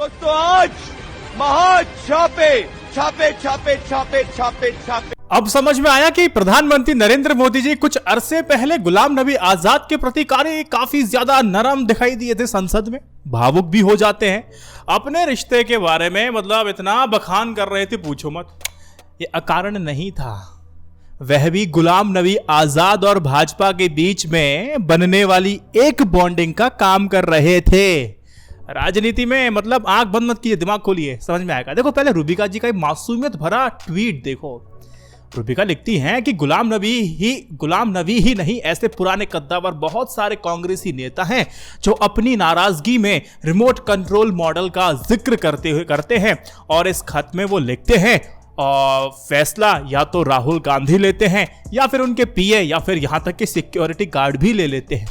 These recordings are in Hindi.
दोस्तों आज महाछापे छापे छापे छापे छापे छापे। अब समझ में आया कि प्रधानमंत्री नरेंद्र मोदी जी कुछ अरसे पहले गुलाम नबी आजाद के प्रति काफी ज्यादा नरम दिखाई दिए थे। संसद में भावुक भी हो जाते हैं अपने रिश्ते के बारे में, मतलब इतना बखान कर रहे थे पूछो मत। ये अकारण नहीं था, वह भी गुलाम नबी आजाद और भाजपा के बीच में बनने वाली एक बॉन्डिंग का काम कर रहे थे। राजनीति में मतलब आंख बंद मत कीजिए, दिमाग खोलिए, समझ में आएगा। देखो पहले रूबिका जी का एक मासूमियत भरा ट्वीट देखो। रूबिका लिखती हैं कि गुलाम नबी ही नहीं, ऐसे पुराने कद्दावर बहुत सारे कांग्रेसी नेता हैं जो अपनी नाराजगी में रिमोट कंट्रोल मॉडल का जिक्र करते हैं और इस खत में वो लिखते हैं और फैसला या तो राहुल गांधी लेते हैं या फिर उनके पीए या फिर यहां तक कि सिक्योरिटी गार्ड भी ले लेते हैं।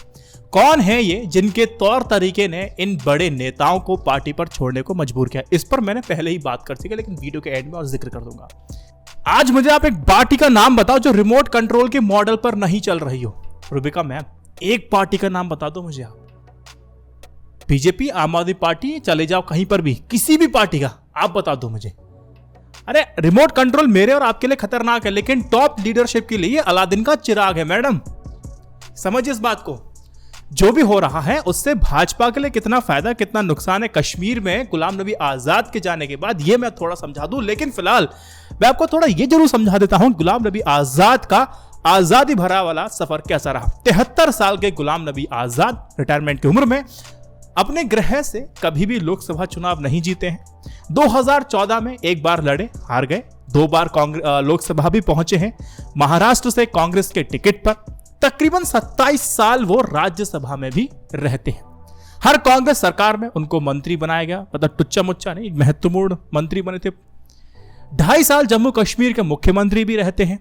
कौन है ये जिनके तौर तरीके ने इन बड़े नेताओं को पार्टी पर छोड़ने को मजबूर किया? इस पर मैंने पहले ही बात कर चुकी, लेकिन वीडियो के एंड में और जिक्र कर दूंगा। आज मुझे आप एक पार्टी का नाम बताओ जो रिमोट कंट्रोल के मॉडल पर नहीं चल रही हो। रूबिका मैम, एक पार्टी का नाम बता दो मुझे आप। बीजेपी, आम आदमी पार्टी, चले जाओ कहीं पर भी, किसी भी पार्टी का आप बता दो मुझे। अरे रिमोट कंट्रोल मेरे और आपके लिए खतरनाक है, लेकिन टॉप लीडरशिप के लिए अलादीन का चिराग है। मैडम समझिए इस बात को। जो भी हो रहा है उससे भाजपा के लिए कितना फायदा कितना नुकसान है कश्मीर में गुलाम नबी आजाद के जाने के बाद, ये मैं थोड़ा समझा दूं। लेकिन फिलहाल मैं आपको थोड़ा ये जरूर समझा देता हूं गुलाम नबी आजाद का आजादी भरा वाला सफर कैसा रहा। 73 साल के गुलाम नबी आजाद रिटायरमेंट की उम्र में अपने गृह से कभी भी लोकसभा चुनाव नहीं जीते हैं। 2014 में एक बार लड़े, हार गए। 2 बार लोकसभा भी पहुंचे हैं। महाराष्ट्र से कांग्रेस के टिकट पर तकरीबन 27 साल वो राज्यसभा में भी रहते हैं। हर कांग्रेस सरकार में उनको मंत्री बनाया गया, मतलब टुच्चा मुच्चा नहीं, महत्वपूर्ण मंत्री बने थे। 2.5 साल जम्मू कश्मीर के मुख्यमंत्री भी रहते हैं।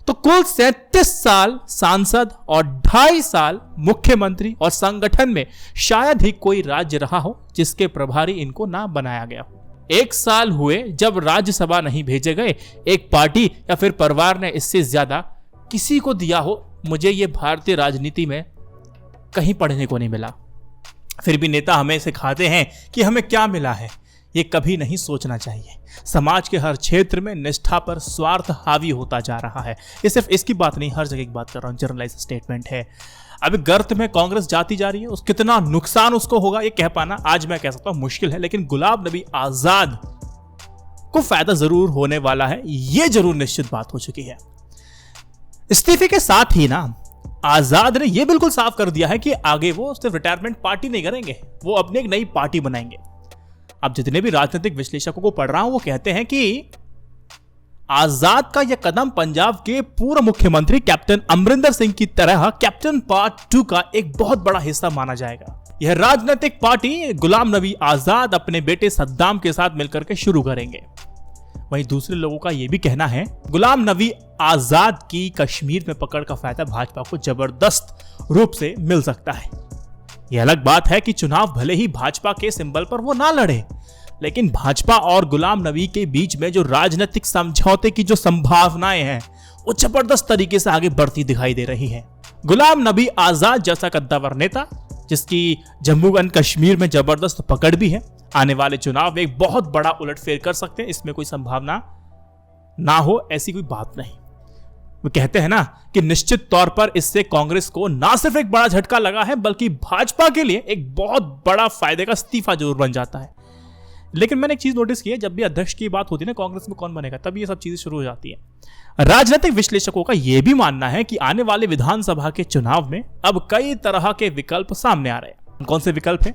तो कुल 37 साल सांसद और 2.5 साल मुख्यमंत्री, और संगठन में शायद ही कोई राज्य रहा हो जिसके प्रभारी इनको ना बनाया गया हो। 1 साल हुए जब राज्यसभा नहीं भेजे गए एक पार्टी या फिर परिवार ने इससे ज्यादा किसी को दिया हो, मुझे ये भारतीय राजनीति में कहीं पढ़ने को नहीं मिला। फिर भी नेता हमें सिखाते हैं कि हमें क्या मिला है, ये कभी नहीं सोचना चाहिए। समाज के हर क्षेत्र में निष्ठा पर स्वार्थ हावी होता जा रहा है। ये सिर्फ इसकी बात नहीं, हर जगह की बात कर रहा हूं, जनरलाइज स्टेटमेंट है। अभी गर्त में कांग्रेस जाती जा रही है, उस कितना नुकसान उसको होगा ये कह पाना आज मैं कह सकता हूं मुश्किल है। लेकिन गुलाम नबी आजाद को फायदा जरूर होने वाला है, ये जरूर निश्चित बात हो चुकी है। इस्तीफे के साथ ही ना आजाद ने यह बिल्कुल साफ कर दिया है कि आगे वो सिर्फ रिटायरमेंट पार्टी नहीं करेंगे, वो अपनी एक नई पार्टी बनाएंगे। अब जितने भी राजनीतिक विश्लेषकों को पढ़ रहा हूं वो कहते हैं कि आजाद का यह कदम पंजाब के पूर्व मुख्यमंत्री कैप्टन अमरिंदर सिंह की तरह कैप्टन पार्ट 2 का एक बहुत बड़ा हिस्सा माना जाएगा। यह राजनीतिक पार्टी गुलाम नबी आजाद अपने बेटे सद्दाम के साथ मिलकर के शुरू करेंगे। वहीं दूसरे लोगों का यह भी कहना है गुलाम नबी आजाद की कश्मीर में पकड़ का फायदा भाजपा को जबरदस्त रूप से मिल सकता है। यह अलग बात है कि चुनाव भले ही भाजपा के सिंबल पर वो ना लड़े, लेकिन भाजपा और गुलाम नबी के बीच में जो राजनीतिक समझौते की जो संभावनाएं हैं वो जबरदस्त तरीके से आगे बढ़ती दिखाई दे रही है। गुलाम नबी आजाद जैसा कद्दावर नेता जिसकी जम्मू एंड कश्मीर में जबरदस्त पकड़ भी है, आने वाले चुनाव में एक बहुत बड़ा उलटफेर कर सकते हैं। इसमें कोई संभावना ना हो ऐसी कोई बात नहीं। वो कहते हैं ना कि निश्चित तौर पर इससे कांग्रेस को ना सिर्फ एक बड़ा झटका लगा है बल्कि भाजपा के लिए एक बहुत बड़ा फायदे का इस्तीफा जरूर बन जाता है। लेकिन मैंने एक चीज नोटिस की है, जब भी अध्यक्ष की बात होती है ना कांग्रेस में कौन बनेगा, तब ये सब चीजें शुरू हो जाती है। राजनीतिक विश्लेषकों का यह भी मानना है कि आने वाले विधानसभा के चुनाव में अब कई तरह के विकल्प सामने आ रहे हैं। कौन से विकल्प है?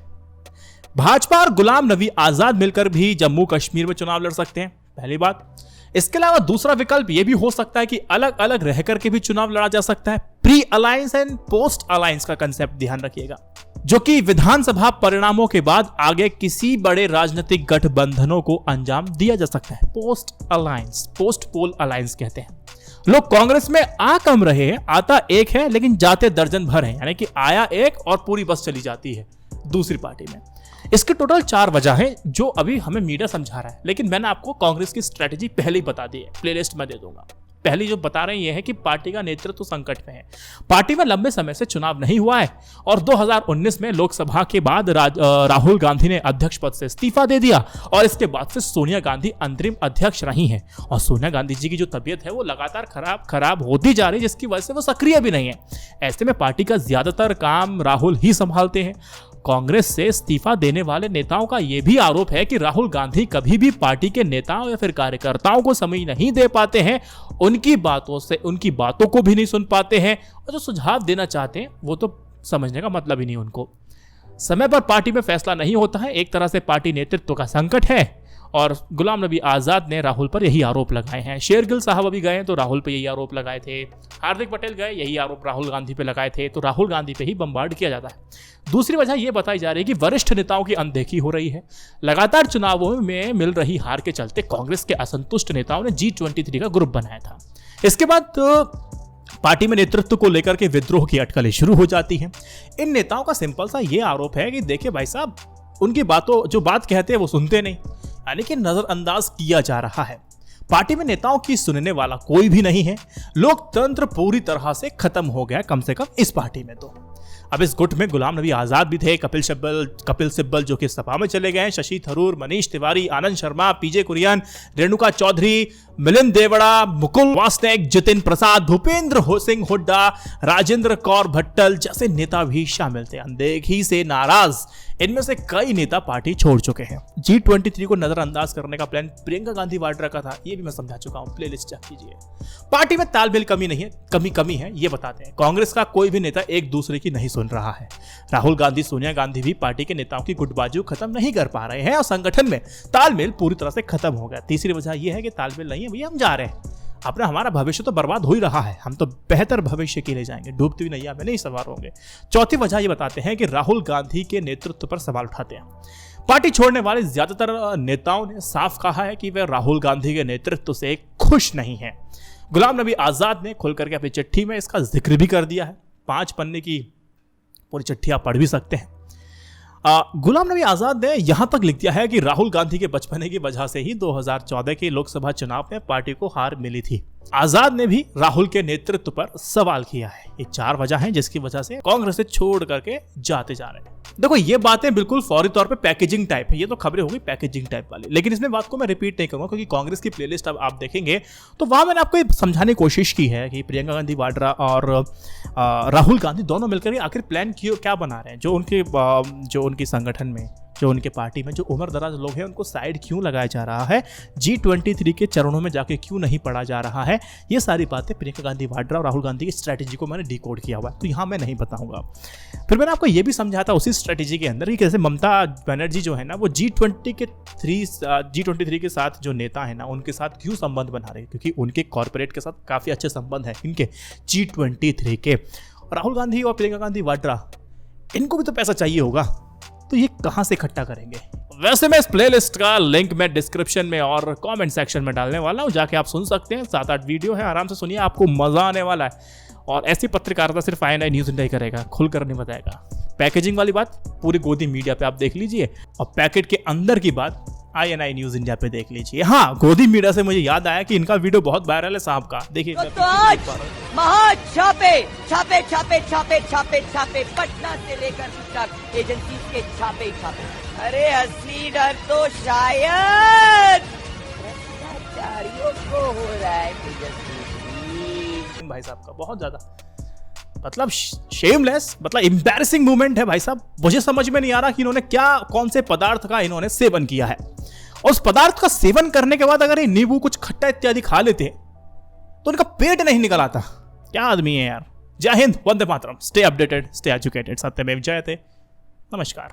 भाजपा और गुलाम नबी आजाद मिलकर भी जम्मू कश्मीर में चुनाव लड़ सकते हैं, पहली बात। इसके अलावा दूसरा विकल्प यह भी हो सकता है कि अलग अलग रहकर के भी चुनाव लड़ा जा सकता है। Pre alliance and post alliance का कंसेप्ट ध्यान रखिएगा, जो कि विधानसभा परिणामों के बाद आगे किसी बड़े राजनीतिक गठबंधनों को अंजाम दिया जा सकता है। Post alliance, post poll alliance कहते हैं। लोग कांग्रेस में आ कम रहे हैं, आता एक है लेकिन जाते दर्जन भर हैं, यानी कि आया एक और पूरी बस चली जाती है दूसरी पार्टी में। इसके टोटल 4 वजह है जो अभी हमें मीडिया समझा रहा है, लेकिन मैंने आपको कांग्रेस की स्ट्रेटेजी पहले ही बता दी है, प्लेलिस्ट में दे दूंगा। पहली जो बता रहे हैं ये है कि पार्टी का नेतृत्व संकट में है। पार्टी में लंबे समय से चुनाव नहीं हुआ है और 2019 में लोकसभा के बाद राहुल गांधी ने अध्यक्ष पद से इस्तीफा दे दिया और इसके बाद से सोनिया गांधी अंतरिम अध्यक्ष रही हैं और सोनिया गांधी जी की जो तबीयत है वो लगातार खराब होती जा रही है, जिसकी वजह से वो सक्रिय भी नहीं है। ऐसे में पार्टी का ज्यादातर काम राहुल ही संभालते हैं। कांग्रेस से इस्तीफा देने वाले नेताओं का यह भी आरोप है कि राहुल गांधी कभी भी पार्टी के नेताओं या फिर कार्यकर्ताओं को समय नहीं दे पाते हैं, उनकी बातों को भी नहीं सुन पाते हैं और जो सुझाव देना चाहते हैं वो तो समझने का मतलब ही नहीं उनको। समय पर पार्टी में फैसला नहीं होता है। एक तरह से पार्टी नेतृत्व का संकट है और गुलाम नबी आजाद ने राहुल पर यही आरोप लगाए हैं। शेरगिल साहब अभी गए तो राहुल पे यही आरोप लगाए थे। हार्दिक पटेल गए, यही आरोप राहुल गांधी पे लगाए थे। तो राहुल गांधी पे ही बम्बार्ड किया जाता है। दूसरी वजह यह बताई जा रही है कि वरिष्ठ नेताओं की अनदेखी हो रही है। लगातार चुनावों में मिल रही हार के चलते कांग्रेस के असंतुष्ट नेताओं ने G23 का ग्रुप बनाया था। इसके बाद पार्टी में नेतृत्व को लेकर के विद्रोह की अटकलें शुरू हो जाती हैं। इन नेताओं का सिंपल सा ये आरोप है कि देखिए भाई साहब, उनकी जो बात कहते हैं वो सुनते नहीं, यानी कि नजरअंदाज किया जा रहा है। पार्टी में नेताओं की सुनने वाला कोई भी नहीं है। लोकतंत्र पूरी तरह से खत्म हो गया, कम से कम इस पार्टी में तो। अब इस गुट में गुलाम नबी आजाद भी थे, कपिल सिब्बल जो कि सपा में चले गए, शशि थरूर, मनीष तिवारी, आनंद शर्मा, पीजे कुरियन, रेणुका चौधरी, मिलिंद देवड़ा, मुकुल वासनिक, जितिन प्रसाद, भूपेंद्र सिंह हुड्डा, राजेंद्र कौर भट्टल जैसे नेता भी शामिल थे। अनदेखी से नाराज इनमें से कई नेता पार्टी छोड़ चुके हैं। G23 को नजरअंदाज करने का प्लान प्रियंका गांधी वाड्रा का था, ये भी मैं समझा चुका हूं, प्लेलिस्ट चेक कीजिए। पार्टी में तालमेल कमी नहीं है, कमी है ये बताते हैं। कांग्रेस का कोई भी नेता एक दूसरे की नहीं सुन रहा है। राहुल गांधी, सोनिया गांधी भी पार्टी के नेताओं की गुटबाजी खत्म नहीं कर पा रहे हैं और संगठन में तालमेल पूरी तरह से खत्म हो गया। तीसरी वजह यह है कि तालमेल नहीं है भैया, हम जा रहे हैं अपना, हमारा भविष्य तो बर्बाद हो ही रहा है, हम तो बेहतर भविष्य के लिए जाएंगे, डूबती हुई नैया में नहीं सवार होंगे। चौथी वजह ये बताते हैं कि राहुल गांधी के नेतृत्व पर सवाल उठाते हैं। पार्टी छोड़ने वाले ज्यादातर नेताओं ने साफ कहा है कि वे राहुल गांधी के नेतृत्व से खुश नहीं हैं। गुलाम नबी आजाद ने खुल करके अपनी चिट्ठी में इसका जिक्र भी कर दिया है। 5 पन्ने की पूरी चिट्ठी आप पढ़ भी सकते हैं। गुलाम नबी आजाद ने यहां तक लिख दिया है कि राहुल गांधी के बचपने की वजह से ही 2014 के लोकसभा चुनाव में पार्टी को हार मिली थी। आजाद ने भी राहुल के नेतृत्व पर सवाल किया है। ये 4 वजह हैं जिसकी वजह से कांग्रेस से छोड़ करके जाते जा रहे हैं। देखो ये बातें बिल्कुल फौरी तौर पे पैकेजिंग टाइप है, ये तो खबरें होगी पैकेजिंग टाइप वाली, लेकिन इसमें बात को मैं रिपीट नहीं करूंगा क्योंकि कांग्रेस की प्लेलिस्ट अब आप देखेंगे तो वहां मैंने आपको समझाने की कोशिश की है कि प्रियंका गांधी वाड्रा और राहुल गांधी दोनों मिलकर आखिर प्लान क्या बना रहे हैं। जो उनकी संगठन में, जो उनके पार्टी में जो उम्र दराज लोग हैं उनको साइड क्यों लगाया जा रहा है, G23 के चरणों में जाके क्यों नहीं पढ़ा जा रहा है, ये सारी बातें प्रियंका गांधी वाड्रा और राहुल गांधी की स्ट्रैटेजी को मैंने डिकोड किया हुआ है, तो यहाँ मैं नहीं बताऊंगा। फिर मैंने आपको ये भी समझा था उसी स्ट्रैटेजी के अंदर कि कैसे ममता बनर्जी जो है ना वो G23 के साथ जो नेता है ना उनके साथ क्यों संबंध बना रहे हैं, क्योंकि उनके कॉर्पोरेट के साथ काफी अच्छे संबंध है इनके G23 के। राहुल गांधी और प्रियंका गांधी वाड्रा इनको भी तो पैसा चाहिए होगा, तो ये कहां से इकट्ठा करेंगे। वैसे मैं इस प्लेलिस्ट का लिंक मैं डिस्क्रिप्शन में और कमेंट सेक्शन में डालने वाला हूं, जाके आप सुन सकते हैं। 7-8 वीडियो है, आराम से सुनिए, आपको मजा आने वाला है। और ऐसी पत्रकारिता सिर्फ INI न्यूज़ इंडिया ही करेगा, खुल कर नहीं बताएगा। पैकेजिंग वाली बात पूरी गोदी मीडिया पे आप देख लीजिए और पैकेट के अंदर की बात INI न्यूज़ इंडिया पे देख लीजिए। हाँ, गोदी मीडिया से मुझे याद आया कि इनका वीडियो बहुत वायरल है साहब का, देखिए। तो आज महाछापे छापे छापे छापे छापे छापे पटना से लेकर तक एजेंसी के छापे छापे। अरे असली डर तो शायद भ्रष्टाचारियों को हो रहा है भाई साहब का, बहुत ज्यादा मतलब शेमलेस, मतलब एम्बैरेसिंग मूवमेंट है भाई साहब। मुझे समझ में नहीं आ रहा कि इन्होंने कौन से पदार्थ का इन्होंने सेवन किया है, और उस पदार्थ का सेवन करने के बाद अगर ये नींबू कुछ खट्टा इत्यादि खा लेते तो उनका पेट नहीं निकल आता। क्या आदमी है यार। जय Hind, Vande Mataram, stay updated, stay educated, सत्यमेव जयते, नमस्कार।